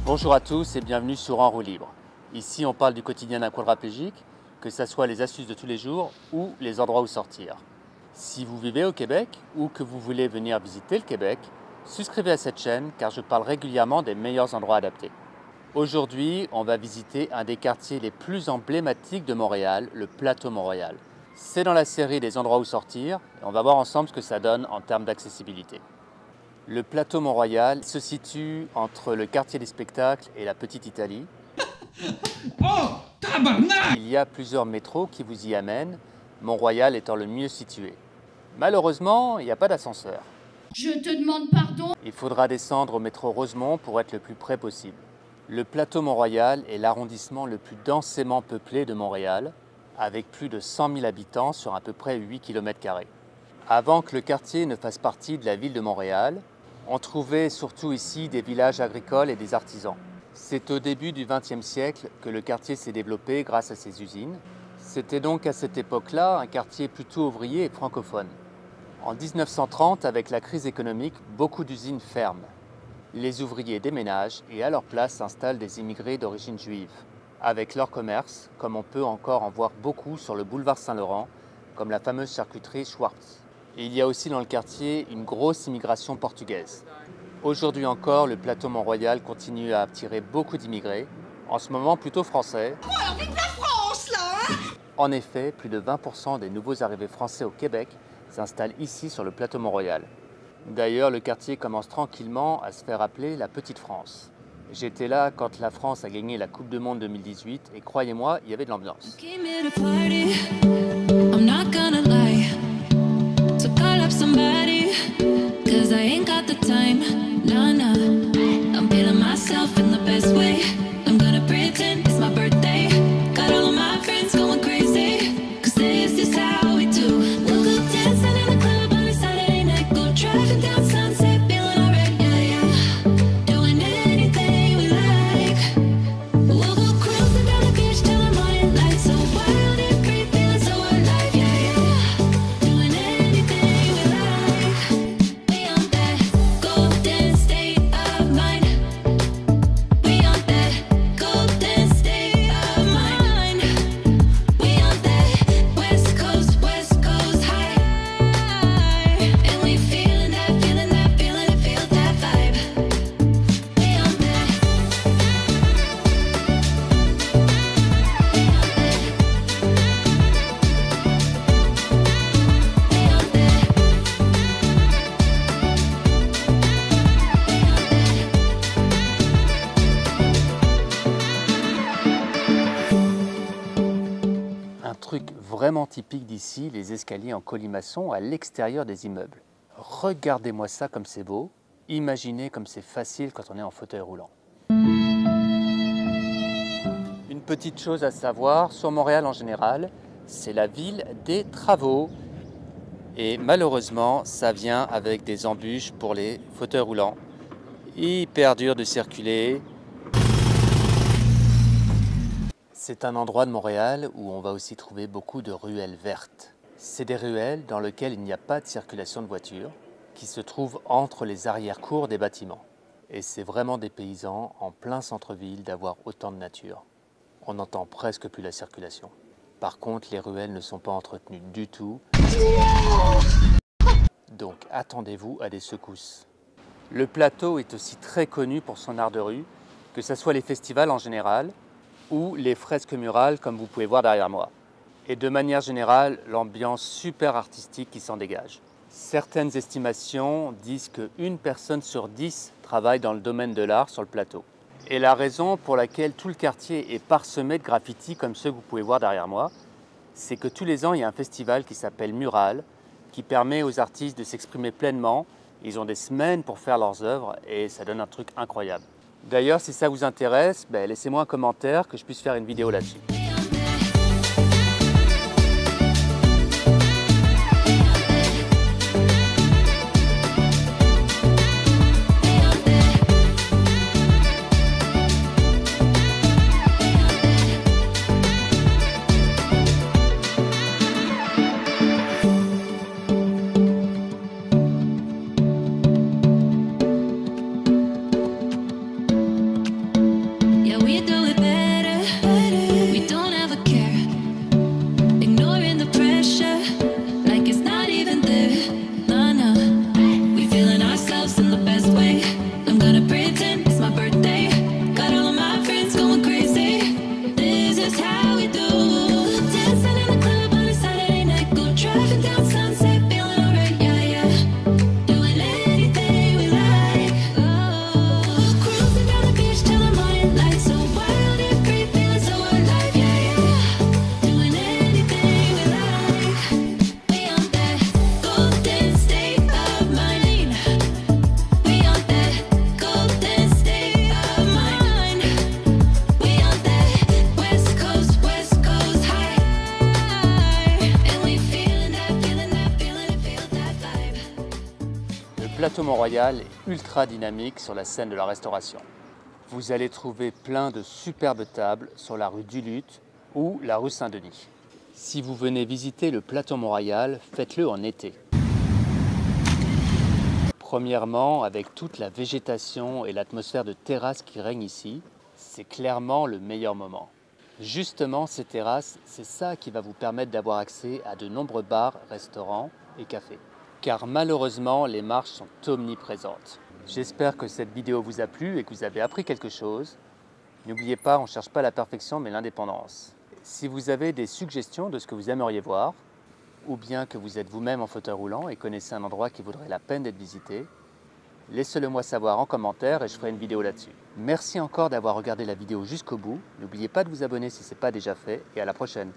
Bonjour à tous et bienvenue sur En roue libre. Ici on parle du quotidien d'un quadraplégique, que ce soit les astuces de tous les jours ou les endroits où sortir. Si vous vivez au Québec ou que vous voulez venir visiter le Québec, souscrivez à cette chaîne car je parle régulièrement des meilleurs endroits adaptés. Aujourd'hui, on va visiter un des quartiers les plus emblématiques de Montréal, le Plateau Mont-Royal. C'est dans la série des endroits où sortir et on va voir ensemble ce que ça donne en termes d'accessibilité. Le Plateau Mont-Royal se situe entre le quartier des spectacles et la Petite Italie. Oh, tabarnak! Il y a plusieurs métros qui vous y amènent, Mont-Royal étant le mieux situé. Malheureusement, il n'y a pas d'ascenseur. Je te demande pardon. Il faudra descendre au métro Rosemont pour être le plus près possible. Le Plateau Mont-Royal est l'arrondissement le plus densément peuplé de Montréal, avec plus de 100 000 habitants sur à peu près 8 km². Avant que le quartier ne fasse partie de la ville de Montréal, on trouvait surtout ici des villages agricoles et des artisans. C'est au début du XXe siècle que le quartier s'est développé grâce à ces usines. C'était donc à cette époque-là un quartier plutôt ouvrier et francophone. En 1930, avec la crise économique, beaucoup d'usines ferment. Les ouvriers déménagent et à leur place s'installent des immigrés d'origine juive, avec leur commerce, comme on peut encore en voir beaucoup sur le boulevard Saint-Laurent, comme la fameuse charcuterie Schwartz. Et il y a aussi dans le quartier une grosse immigration portugaise. Aujourd'hui encore, le Plateau Mont-Royal continue à attirer beaucoup d'immigrés, en ce moment plutôt français. Oh, alors vive la France, là, hein! En effet, plus de 20% des nouveaux arrivés français au Québec s'installent ici sur le Plateau Mont-Royal. D'ailleurs, le quartier commence tranquillement à se faire appeler la Petite France. J'étais là quand la France a gagné la Coupe du Monde 2018 et croyez-moi, il y avait de l'ambiance. Somebody, 'cause I ain't got the time. Nah, nah. I'm feeling myself in the best way. I'm gonna pretend it's my birthday. Got all of my friends going crazy, 'cause this is how we do. We'll go dancing in the club on a Saturday night. Go driving down Sunset, feeling alright, yeah, yeah. Doing anything we like. We'll go cruising down the beach till the morning light. So wild and free, feeling so alive, yeah, yeah. Doing anything we like. We on that golden state of mind. We on that golden state of mind. We on that West Coast high. And we feeling that, feeling it, feel that vibe. We on that. Un truc vraiment typique d'ici, les escaliers en colimaçon à l'extérieur des immeubles. Regardez-moi ça comme c'est beau, imaginez comme c'est facile quand on est en fauteuil roulant. Une petite chose à savoir, sur Montréal en général, c'est la ville des travaux. Et malheureusement, ça vient avec des embûches pour les fauteuils roulants. Hyper dur de circuler. C'est un endroit de Montréal où on va aussi trouver beaucoup de ruelles vertes. C'est des ruelles dans lesquelles il n'y a pas de circulation de voitures, qui se trouvent entre les arrière-cours des bâtiments. Et c'est vraiment dépaysant, en plein centre-ville, d'avoir autant de nature. On n'entend presque plus la circulation. Par contre, les ruelles ne sont pas entretenues du tout. Donc attendez-vous à des secousses. Le plateau est aussi très connu pour son art de rue, que ce soit les festivals en général, ou les fresques murales comme vous pouvez voir derrière moi. Et de manière générale, l'ambiance super artistique qui s'en dégage. Certaines estimations disent qu'une personne sur 10 travaille dans le domaine de l'art sur le plateau. Et la raison pour laquelle tout le quartier est parsemé de graffitis comme ceux que vous pouvez voir derrière moi, c'est que tous les ans, il y a un festival qui s'appelle Mural, qui permet aux artistes de s'exprimer pleinement. Ils ont des semaines pour faire leurs œuvres et ça donne un truc incroyable. D'ailleurs, si ça vous intéresse, laissez-moi un commentaire que je puisse faire une vidéo là-dessus. plateau Mont-Royal est ultra dynamique sur la scène de la restauration. Vous allez trouver plein de superbes tables sur la rue du Luth ou la rue Saint-Denis. Si vous venez visiter le plateau Mont-Royal, faites-le en été. Premièrement, avec toute la végétation et l'atmosphère de terrasse qui règne ici, c'est clairement le meilleur moment. Justement, ces terrasses, c'est ça qui va vous permettre d'avoir accès à de nombreux bars, restaurants et cafés. Car malheureusement, les marches sont omniprésentes. J'espère que cette vidéo vous a plu et que vous avez appris quelque chose. N'oubliez pas, on ne cherche pas la perfection mais l'indépendance. Si vous avez des suggestions de ce que vous aimeriez voir, ou bien que vous êtes vous-même en fauteuil roulant et connaissez un endroit qui vaudrait la peine d'être visité, laissez-le moi savoir en commentaire et je ferai une vidéo là-dessus. Merci encore d'avoir regardé la vidéo jusqu'au bout. N'oubliez pas de vous abonner si ce n'est pas déjà fait et à la prochaine.